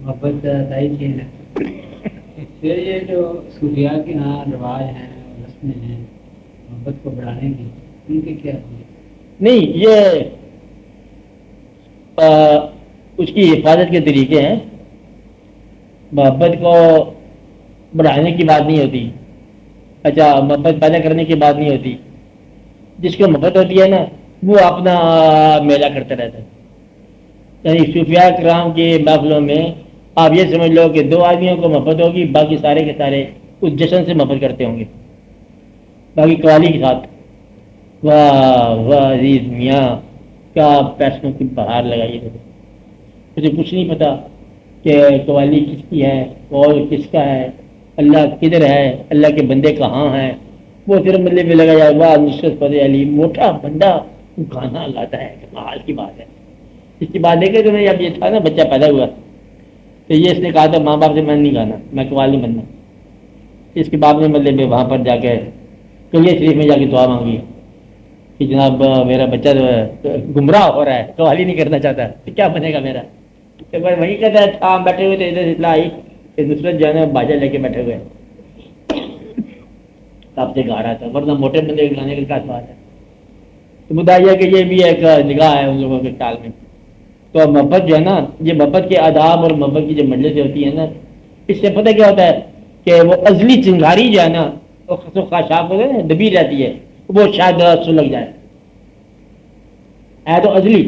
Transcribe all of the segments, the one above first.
محبت صحیح چیز ہے. پھر یہ جو صوفیاء کے یہاں رواج ہیں رسمیں ہیں محبت کو بڑھانے کی, ان کے کیا ہیں؟ نہیں, یہ اس کی حفاظت کے طریقے ہیں. محبت کو بڑھانے کی بات نہیں ہوتی, اچھا محبت پیدا کرنے کی بات نہیں ہوتی. جس کو محبت ہوتی ہے نا وہ اپنا میلہ کرتا رہتا ہے. یعنی صوفیاء کرام کے محفلوں میں آپ یہ سمجھ لو کہ دو آدمیوں کو محبت ہوگی, باقی سارے کے سارے اس جشن سے محبت کرتے ہوں گے, باقی قوالی کے ساتھ. واہ واہ عزیز میاں کیا پیسوں کی بہار لگائی ہے. مجھے کچھ نہیں پتا کہ قوالی کس کی ہے اور کس کا ہے, اللہ کدھر ہے, اللہ کے بندے کہاں ہیں. وہ پھر مطلب بھی لگا جائے واہ نصرت فتح علی موٹا بندہ گانا لاتا ہے, کمال کی بات ہے. اس کی بات دیکھے تو نہیں, اب یہ تھا نا بچہ پیدا ہوا تو یہ اس نے کہا تھا ماں باپ سے میں نہیں گانا, میں قوالی بننا. اس کے باپ نے مطلب وہاں پر جا کے کلیہ شریف میں جا کے دعا مانگی کہ جناب میرا بچہ جو ہے گمراہ ہو رہا ہے, قوالی نہیں کرنا چاہتا, تو کیا بنے گا میرا. تو وہی کہتا ہے تھا بیٹھے ہوئے تھے ادھر اطلاع آئی کہ نصرت جو ہے نا باجا لے کے بیٹھے ہوئے تب سے گا رہا تھا, ورنہ موٹے بندے کے گانے کا کیا سوال ہے. تو مدعا یہ کہ یہ بھی ایک نگاہ ہے ان لوگوں کے خیال میں. تو محبت جو ہے نا, یہ محبت کے آداب اور محبت کی جو مجلسیں ہوتی ہیں نا, اس سے پتہ کیا ہوتا ہے کہ وہ ازلی چنگاری جو ہے نا وہ خاشاک ہوتے ہیں دبی رہتی ہے, وہ شاید سلگ جائے. ہے تو ازلی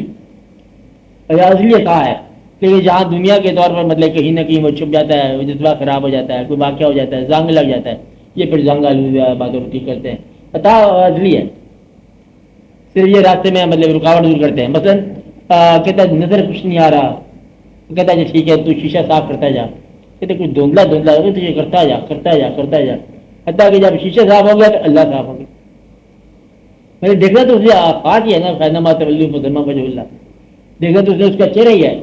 کہا ہے کہ جہاں دنیا کے طور پر مطلب کہیں نہ کہیں وہ چھپ جاتا ہے, وہ جذبہ خراب ہو جاتا ہے, کوئی واقعہ ہو جاتا ہے, زنگ لگ جاتا ہے, یہ پھر زنگ باتوں ٹھیک کرتے ہیں. پتا ازلی ہے, صرف یہ راستے میں مطلب رکاوٹ دور کرتے ہیں. مثلا کہتا ہے نظر کچھ نہیں آ رہا, کہتا ہے ٹھیک ہے تو شیشہ صاف کرتا جا, کہتے کچھ دھندلا ہو تو یہ کرتا جا. حتیٰ کہ جب شیشہ صاف ہو گیا تو اللہ صاف ہو گیا. میں نے دیکھا تو اسے آفات ہی ہے نا, فیضما طویل مسلمہ وجہ اللہ, دیکھا تو اس نے اس کا چہرہ ہی ہے.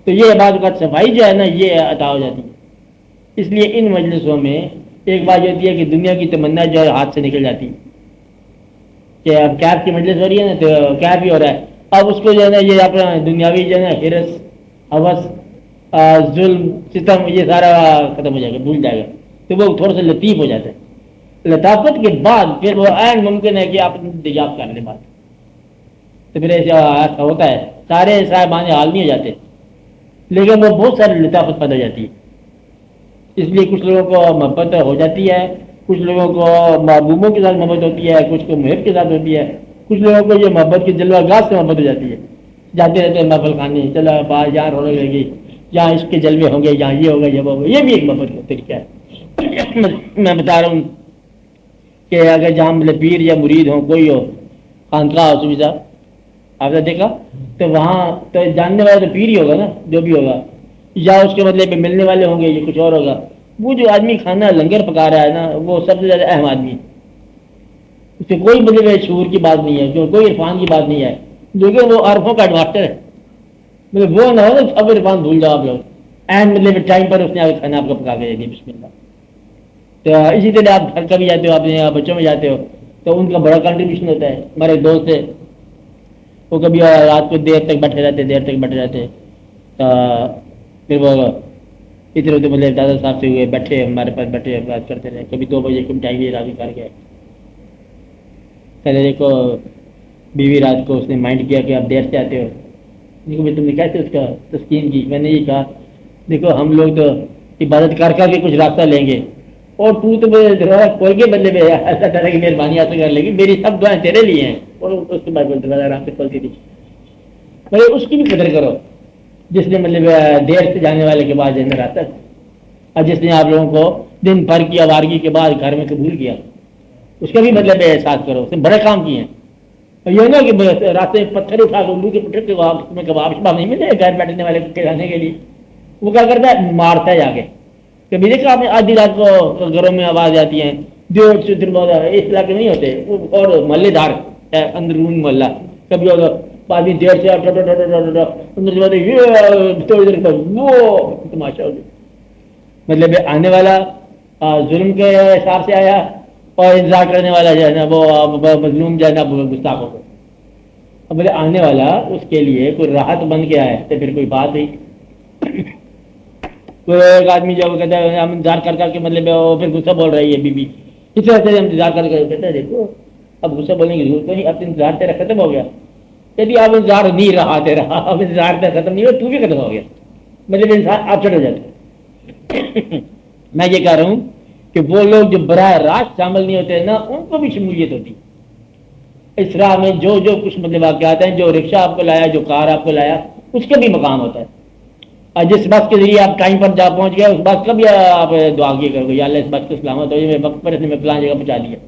تو یہ بعض اوقات صفائی جو ہے نا یہ عطا ہو جاتی ہے. اس لیے ان مجلسوں میں ایک بات یہ ہوتی ہے کہ دنیا کی تمنا جو ہے ہاتھ سے نکل جاتی ہے کہ اب کیب کی مجلس ہو رہی ہے نا تو کیب ہی ہو رہا ہے, اب اس کو جو ہے نا یہ اپنا دنیاوی جو ہے نا حرص ہوس ظلم ستم یہ سارا ختم ہو جائے گا, بھول جائے گا. تو وہ تھوڑا سا لطیف ہو جاتا ہے. لطافت کے بعد پھر وہ عین ممکن ہے کہ آپ دریافت کر لیں بات. تو پھر ایسا ہوتا ہے, سارے صاحبان حال نہیں ہو جاتے لیکن وہ بہت ساری لطافت پیدا ہو جاتی ہے. اس لیے کچھ لوگوں کو محبت ہو جاتی ہے, کچھ لوگوں کو محبوبوں کے ساتھ محبت ہوتی ہے, کچھ کو محب کے ساتھ ہوتی ہے, کچھ لوگوں کو یہ محبت کی جلوہ گاہ سے محبت ہو جاتی ہے. جاتے رہتے ہیں محفل خانے, چلو باہر یہاں رونے لگے گی, جہاں اس کے جلوے ہوں گے, جہاں یہ ہوگا یہ ہوگا. یہ بھی ایک محبت کا طریقہ ہے. میں بتا رہا ہوں کہ اگر جہاں مطلب پیر یا مرید ہوں, کوئی ہو خانقاہ ہو سویدھا آپ نے دیکھا تو وہاں تو جاننے والا تو پیر ہی ہوگا نا, جو بھی ہوگا, یا اس کے مطلب ملنے والے ہوں گے, یہ کچھ اور ہوگا. وہ جو آدمی کھانا لنگر پکا رہا ہے نا وہ سب سے زیادہ اہم آدمی ہے. اس سے کوئی مطلب شعور کی بات نہیں ہے, کوئی عرفان کی بات نہیں ہے, لیکن وہ عرفوں کا ایڈوانسٹر ہے. مطلب وہ نہ ہو نا سب عرفان بھول جاؤ آپ لوگ, اینڈ مطلب ٹائم پر اس نے آگے کھانا آپ کو پکا کے دے دیا, بسم اللہ. تو اسی طرح آپ گھر کبھی جاتے ہو, اپنے بچوں میں جاتے ہو تو ان کا بڑا کنٹریبیوشن ہوتا ہے. ہمارے دوست ہے وہ کبھی رات کو دیر تک بیٹھے رہتے پھر وہ ادھر ادھر مطلب دادا صاحب سے ہوئے بیٹھے, ہمارے پاس بیٹھے بات کرتے رہے. کبھی 2 بجے کبھی ٹائم راضی کر گئے. پہلے دیکھو بیوی رات کو اس نے مائنڈ کیا کہ آپ دیر سے آتے ہو, دیکھو تم نے کیسے اس کا تسکین کی. میں نے یہ کہا دیکھو ہم لوگ تو عبادت کر کے کچھ راستہ لیں گے, اور تو دروازہ کھول کے بدلے میں اللہ تعالیٰ کی مہربانی حاصل کر لے گی. میری سب دعائیں تیرے لیے ہیں. اور اس کے بعد دروازہ آرام سے کھولتی تھی. مگر اس کی بھی قدر کرو جس نے مطلب دیر سے جانے والے کے بعد جانا رہتا ہے, اور جس نے آپ لوگوں کو دن بھر کی آوارگی کے بعد گھر میں قبول کیا, اس کا بھی مطلب احساس کرو. اس نے بڑے کام کیے ہیں. یہ نا کہ راستے میں پتھر اٹھا کے الو کے پٹھے کے میں کباب شباب نہیں ملے گھر بیٹھنے والے کھلانے کے لیے. وہ کیا کرتا ہے, مارتا ہے جا کے. کبھی دیکھا آپ نے آدھی رات کو گھروں میں آواز آتی ہیں, دیوڑ سے اس علاقے نہیں ہوتے, اور محلے دار اندرون محلہ. کبھی آدمی دیر سے وہ تماشا ہو گیا. مطلب آنے والا ظلم کے حساب سے آیا, اور انتظار کرنے والا جو ہے نا وہ مظلوم جو ہے نا گستاخ ہو گیا. اب مطلب آنے والا اس کے لیے کوئی راحت بن کے آئے تو پھر کوئی بات نہیں. کوئی ایک آدمی جو کہتا ہے ہم انتظار کر کر کے مطلب وہ پھر غصہ بول رہی ہے بیوی، اس طرح سے انتظار کر کے کہتا ہے دیکھو اب غصہ بولنے کی ضرورت نہیں، اب انتظار تیرا ختم ہو گیا. کہتی اب انتظار نہیں رہا تیرا، اب انتظار تیرا ختم نہیں ہوا، تو بھی ختم ہو گیا، مطلب انسان آپ چڑھ ہو جاتا. میں یہ کہہ رہا ہوں کہ وہ لوگ جو براہ راست شامل نہیں ہوتے نا ان کو بھی شمولیت ہوتی. اس راہ میں جو کچھ مطلب واقعات ہیں، جو رکشہ آپ کو لایا، جو کار آپ کو لایا، اس کا بھی مقام ہوتا ہے. اور جس بس کے ذریعے آپ ٹائم پر جا پہنچ گئے اس بس کا بھی آپ دعا کیے کرو، یا اللہ اس بس کو سلامت ہو جائے، میں وقت پر اس نے فلاں جگہ پہنچا دیا.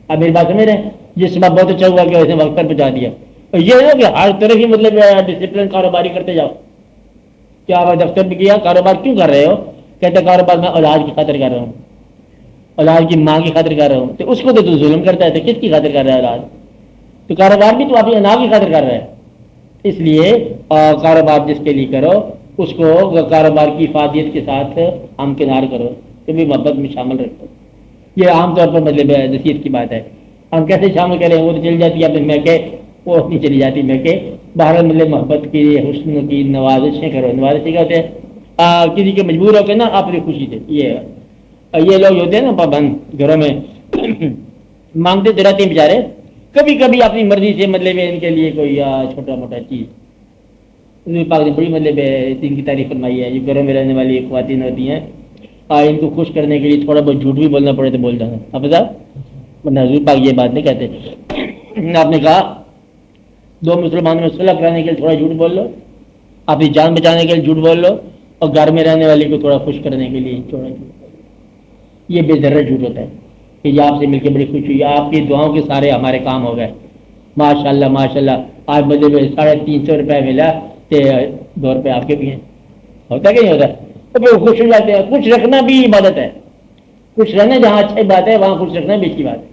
اب میری بات سمجھ رہے ہیں، جس بات بہت اچھا ہوا کہ اس نے وقت پر پہنچا دیا. اور یہ ہے کہ ہر طرح کی مطلب ڈسپلن کاروباری کرتے جاؤ. کیا آپ دفتر میں کیا کاروبار کیوں کر رہے ہو؟ کہتے کاروبار میں اولاد کی خاطر کر رہا ہوں، اولاد کی ماں کی خاطر کر رہا ہوں. تو اس کو تو ظلم کرتا ہے، تو کس کی خاطر کر رہا ہے اولاد؟ تو کاروبار بھی تو اپنی اولاد کی خاطر کر رہا ہے. اس لیے کاروبار جس کے لیے کرو اس کو کاروبار کی افادیت کے ساتھ ہمکنار کرو، کبھی محبت میں شامل رکھو. یہ عام طور پر مطلب نصیحت کی بات ہے. ہم کیسے شامل کریں؟ وہ تو چلی جاتی ہے اپنے میکے، وہ نہیں چلی جاتی میکے. باہر مطلب محبت کی، حسن کی نوازشیں کرو. نوازشیں کیا ہوتے ہیں؟ کسی کے مجبور ہو کے نا اپنی خوشی سے. یہ لوگ ہوتے ہیں نا پابند گھروں میں مانگتے تو رہتے ہیں بیچارے، کبھی کبھی اپنی مرضی سے مطلب ان کے لیے کوئی چھوٹا موٹا چیز. پاک نے بڑی مطلب ان کی تعریف فرمائی ہے. یہ گھروں میں رہنے والی خواتین ہوتی ہیں، ان کو خوش کرنے کے لیے تھوڑا بہت جھوٹ بھی بولنا پڑے تو بول جانا. اب صاحب حضور پاک یہ بات نہیں کہتے. آپ نے کہا دو مسلمانوں میں صلح کرانے کے لیے تھوڑا جھوٹ بول لو، اپنی جان بچانے کے لیے جھوٹ بول لو، اور گھر میں رہنے والی کو تھوڑا خوش کرنے کے لیے تھوڑا جھوٹ بول لو. یہ بے ذرہ جھوٹ ہوتا ہے کہ یہ آپ سے مل کے بڑی خوش ہوئی، آپ کی دعاؤں کے سارے ہمارے کام ہو گئے، ماشاء اللہ ماشاء اللہ. آج مطلب 350 روپئے ملا، 2 روپئے آپ کے بھی ہیں. ہوتا کہ نہیں ہوتا؟ تو پھر خوش ہو جاتے ہیں. خوش رکھنا بھی عبادت ہے. خوش رہنا جہاں اچھی بات ہے وہاں خوش رکھنا بھی اچھی بات ہے.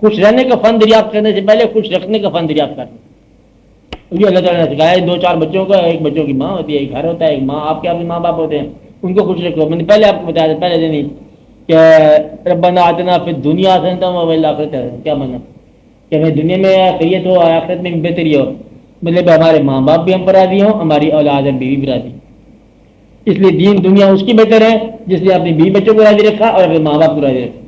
خوش رہنے کا فن دریافت کرنے سے پہلے خوش رکھنے کا فن دریافت کرنا. یہ اللہ تعالیٰ نے سکھایا ہے. 2-4 بچوں کا، ایک بچوں کی ماں ہوتی ہے، ایک گھر ہوتا ہے، ایک ماں، آپ کے اپنے ماں باپ ہوتے ہیں، ان کو خوش رکھو. میں نے پہلے آپ کو بتایا تھا پہلے دن ہی کہ ربنا آتنا فی الدنیا حسنۃ و فی الآخرۃ حسنۃ. کیا مانا کہ ہمیں دنیا میں خیریت ہو، آخرت میں بہتری ہو. مطلب ہمارے ماں باپ بھی ہم پر راضی ہوں، ہماری اولاد اور بیوی بھی راضی. اس لیے دین دنیا اس کی بہتر ہے جس نے اپنی بیوی بچوں کو راضی رکھا اور اپنے ماں باپ کو راضی رکھا.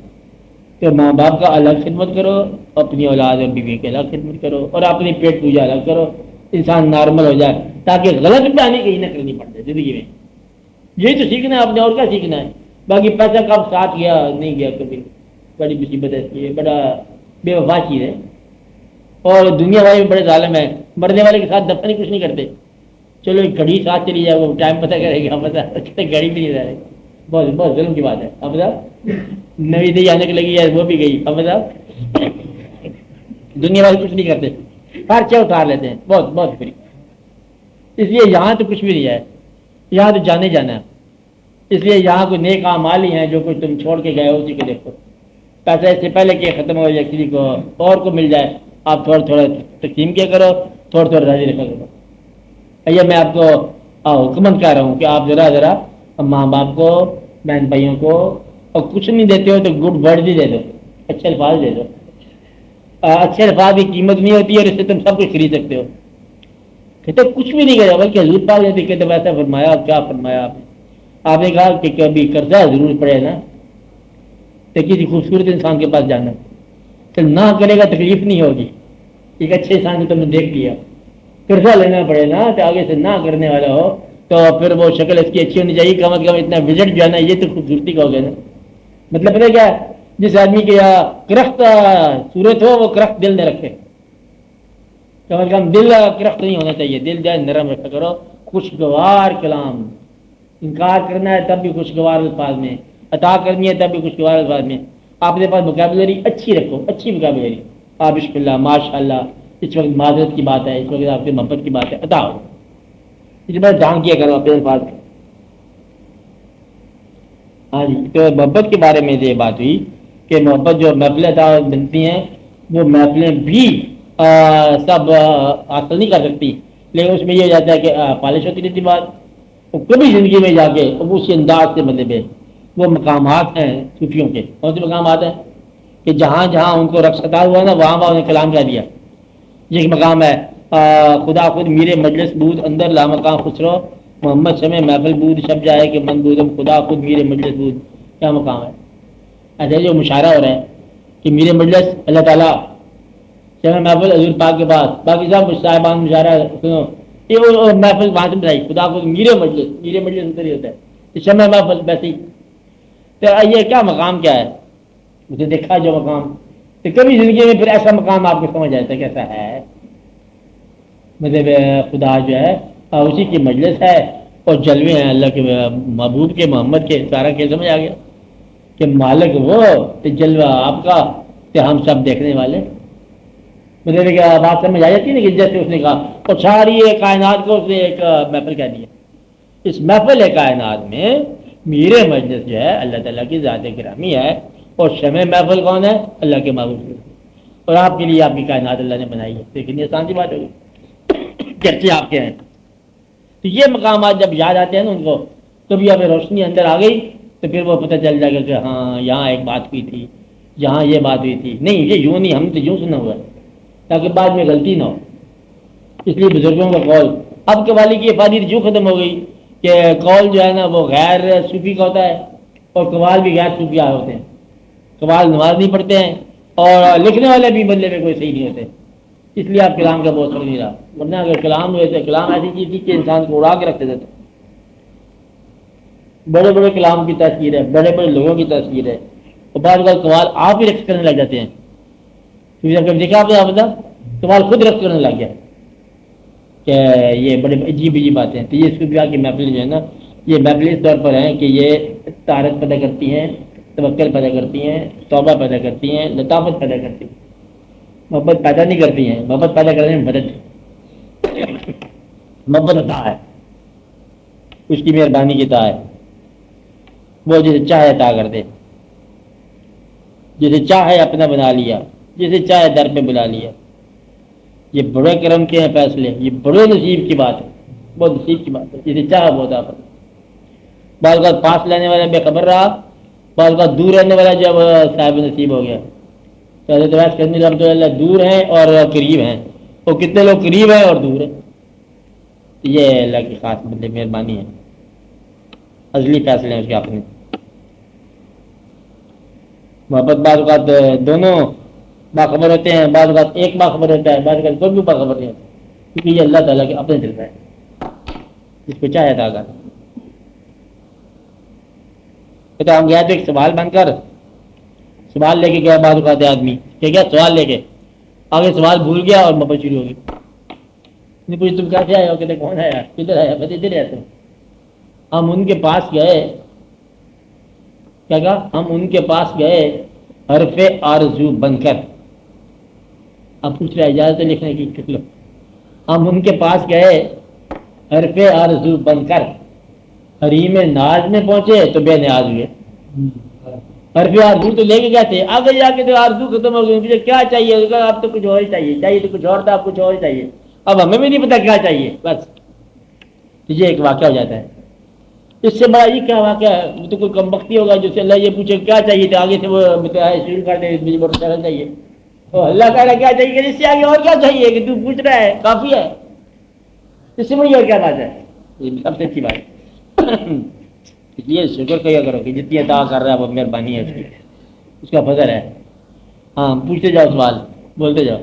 تو ماں باپ کا الگ خدمت کرو، اپنی اولاد اور بیوی کی الگ خدمت کرو، اور اپنی پیٹ پوجا الگ کرو. انسان نارمل ہو جائے تاکہ غلط پلاننگ کہیں نہ کرنی پڑ جائے زندگی میں. یہی تو سیکھنا ہے، اپنے اور کیا سیکھنا ہے؟ باقی پیسہ کب ساتھ گیا نہیں گیا کبھی بڑی مصیبت ہے، بڑا بے وفا چیز ہے. اور دنیا والے بڑے ظالم ہیں، مرنے والے کے ساتھ دفن ہی کچھ نہیں کرتے. چلو ایک گھڑی ساتھ چلی جائے، وہ ٹائم پتہ کرے گا، پتہ گھڑی بھی نہیں رہ رہی. بہت بہت ظلم کی بات ہے. اب صاحب نوی دہی آنے کی لگی ہے، وہ بھی گئی. اب صاحب دنیا والے کچھ نہیں کرتے، خرچہ اتار لیتے ہیں بہت بہت فری. اس لیے یہاں تو کچھ بھی نہیں ہے، یہاں تو جانے جانا ہے. اس لیے یہاں کوئی نیک اعمال ہی ہیں جو کچھ تم چھوڑ کے گئے ہو اسی کو دیکھو. پیسہ اس سے پہلے کہ ختم ہو جائے کسی کو اور کو مل جائے، آپ تھوڑا تھوڑا تقسیم کیا کرو، تھوڑا تھوڑا راضی رکھا کرو. یہ میں آپ کو حکمت کہہ رہا ہوں کہ آپ ذرا ذرا ماں باپ کو، بہن بھائیوں کو، اور کچھ نہیں دیتے ہو تو گڈ ورڈ ہی دے دو، اچھے الفاظ دے دو. اچھے الفاظ کی قیمت نہیں ہوتی ہے اور اس سے تم سب کچھ خرید سکتے ہو. کہتے کچھ بھی نہیں کہا بلکہ حضور پاک نے کہتے ویسا فرمایا. کیا فرمایا آپ نے کہا کہ کبھی قرضہ ضرور پڑے نا تو کسی خوبصورت انسان کے پاس جانا، تو نہ کرے گا تکلیف نہیں ہوگی. ایک اچھے انسان کو تم نے دیکھ لیا، قرضہ لینا پڑے نا تو آگے سے نہ کرنے والا ہو تو پھر وہ شکل اس کی اچھی ہونی چاہیے. کم از کم اتنا وزٹ جو ہے نا یہ تو خوبصورتی کا ہو گیا نا. مطلب پتہ کیا، جس آدمی کے کرخت صورت ہو وہ کرخت دل نہ رکھے. کم از کم دل کرخت نہیں ہونا چاہیے، دل جائے نرم رکھا کرو. خوشگوار کلام، انکار کرنا ہے تب بھی خوشگوار الفاظ میں، عطا کرنی ہے تب بھی خوشگوار الفاظ میں. آپ کے پاس وکیبلری اچھی رکھو، اچھی وکیبلری. آپ بسم اللہ ماشاء اللہ، اس وقت معذرت کی بات ہے، اس وقت آپ کی محبت کی بات ہے، عطا ہو. اس بات دھیان کیا کرو اپنے الفاظ میں. ہاں جی، تو محبت کے بارے میں یہ بات ہوئی کہ محبت جو محفلیں بنتی ہیں وہ محفلیں بھی سب حاصل نہیں کر سکتی، لیکن اس میں یہ ہو جاتا ہے کہ پالش ہوتی رہتی بات. کبھی زندگی میں جا کے اسی انداز سے مطلب ہے وہ مقامات ہیں صوفیوں کے. کون سے مقامات ہیں کہ جہاں جہاں ان کو رقص عطا ہوا نا وہاں وہاں انہیں کلام کہہ دیا. یہ ایک مقام ہے خدا خود میرے مجلس بود اندر لامکان خسرو محمد شمع محفل بود شب جائے کہ من بودم خدا خود میرے مجلس بود. کیا مقام ہے؟ ایسا جو مشاعرہ ہو رہا ہے کہ میرے مجلس اللہ تعالیٰ، شمع محفل حضور پاک کے پاس، باقی سب صاحبان مشاعرہ سنو، یہ وہ محفل وہاں سے بتائی خدا خود میرے مجلس ادھر ہی ہوتا ہے. تو شمع محفل ویسے ہی. تو یہ کیا مقام کیا ہے؟ مجھے دیکھا جو مقام، تو کبھی زندگی میں پھر ایسا مقام آپ کو سمجھ آتا ہے کیسا ہے. مطلب خدا جو ہے اسی کی مجلس ہے اور جلوے ہیں اللہ کے محبوب کے محمد کے. سارا کھیل سمجھ آ گیا کہ مالک وہ تو جلوہ آپ کا تو ہم سب دیکھنے والے. مجھے کیا بات سمجھ آ جاتی ہے نا کہ جیسے اس نے کہا اور ساری کائنات کو اس نے ایک محفل کہہ دیا. اس محفل کائنات میں میرے مجلس جو ہے اللہ تعالیٰ کی ذات گرامی ہے اور شمع محفل کون ہے؟ اللہ کے محبوب. اور آپ کے لیے آپ کی کائنات اللہ نے بنائی ہے. لیکن یہ آسان سی بات ہوگی، چرچے آپ کے ہیں. تو یہ مقامات جب یاد آتے ہیں نا ان کو، تو بھی اب روشنی اندر آ گئی تو پھر وہ پتہ چل جائے گا کہ ہاں یہاں ایک بات ہوئی تھی، یہاں یہ بات ہوئی تھی. نہیں یہ یوں نہیں، ہم تو یوں سنا ہوا ہے تاکہ بعد میں غلطی نہ ہو. اس لیے بزرگوں کا قول اب قوالی کی افادیت یوں ختم ہو گئی کہ قول جو ہے نا وہ غیر صوفی کا ہوتا ہے اور قوال بھی غیر صوفیہ ہوتے ہیں. قوال نماز نہیں پڑھتے ہیں اور لکھنے والے بھی بدلے میں کوئی صحیح نہیں ہوتے. اس لیے آپ کلام کا بہت فرق نہیں رہا. ورنہ اگر کلام ہوئے تو کلام ایسی چیز تھی کہ انسان کو اڑا کے رکھتے تھے. بڑے بڑے کلام کی تاثیر ہے، بڑے بڑے لوگوں کی تاثیر ہے، اور بعض اوقات قوال آپ ہی رقص کرنے لگ جاتے ہیں. کبھی دیکھا آپ نے قوال خود رقص کرنے لگ گیا کہ یہ بڑے عجیب عجیب باتیں. تو یہ صوفیاء کی محفل جو ہے نا، یہ محفل اس طور پر ہیں کہ یہ طہارت پیدا کرتی ہیں، توکل پیدا کرتی ہیں، توبہ پیدا کرتی ہیں، لطافت پیدا کرتی ہیں. محبت پیدا نہیں کرتی ہیں، محبت پیدا کرنے میں مدد. محبت عطا ہے، اس کی مہربانی کی عطا ہے. وہ جسے چاہے عطا کر دے، جسے چاہے اپنا بنا لیا، جسے چاہے در پہ بلا لیا. یہ بڑے کرم کے ہیں فیصلے، یہ بڑے نصیب کی بات ہے، بہت نصیب کی بات ہے. جسے چاہے وہ عطا کر دے. بعض اوقات پاس لینے والا بے خبر رہا، بعض اوقات دور رہنے والا جب صاحب نصیب ہو گیا. حضرت ویس کرنی رحمۃ اللہ دور ہیں اور قریب ہیں، اور کتنے لوگ قریب ہیں اور دور ہیں. یہ اللہ کی خاص مطلب مہربانی ہے، ازلی فیصلے ہیں اس کے اپنے. محبت بعض اوقات دونوں باخبر ہوتے ہیں، بعض اوقات ایک باخبر ہوتا ہے، بعض اوقات کوئی بھی باخبر نہیں ہوتا، کیونکہ یہ اللہ تعالیٰ کے اپنے دل میں ہے، اس کو چاہے عطا کر. تو ہم گیا تو ایک سوال بن کر سوال لے کے گیا بعض اوقات آدمی کہ کیا سوال لے کے آگے سوال بھول گیا اور محبت شروع ہو گئی. نہیں پوچھ تم کیسے آئے ہو؟ کہتے کون آیا؟ کدھر آیا؟ بس ادھر آتے. ہم ان کے پاس گئے، کیا کہا؟ ہم ان کے پاس گئے حرف آرزو بن کر. اب پوچھ رہا ہے اجازت لکھنے کی، لکھ لو. ہم ان کے پاس گئے حرف آرزو بن کر، حریم ناز میں پہنچے تو بے نیاز ہوئے. حرف آرزو تو لے کے گئے تھے، آگے جا کے تو آرزو ختم ہو گئی. مجھے کیا چاہیے؟ اب تو کچھ اور ہی چاہیے تو کچھ اور تھا، اب کچھ اور ہی چاہیے. اب ہمیں بھی نہیں پتا کیا چاہیے. بس یہ ایک واقعہ ہو جاتا ہے. اس سے بڑا یہ کیا واقعہ ہے؟ وہ تو کوئی کم بختی ہوگا جو سے اللہ یہ پوچھے کیا چاہیے تھا، آگے سے وہ شروع کر دے مجھے موٹر سائیکل چاہیے. تو اللہ تعالیٰ کیا چاہیے؟ اس سے آگے اور کیا چاہیے کہ تو پوچھ رہا ہے کافی ہے. اس سے مجھے اور کیا بات ہے؟ یہ سب سے اچھی بات ہے. یہ شکر کیا کرو کہ جتنی عطا کر رہا ہے وہ مہربانی ہے اس کی، اس کا فضل ہے. ہاں پوچھتے جاؤ، سوال بولتے جاؤ.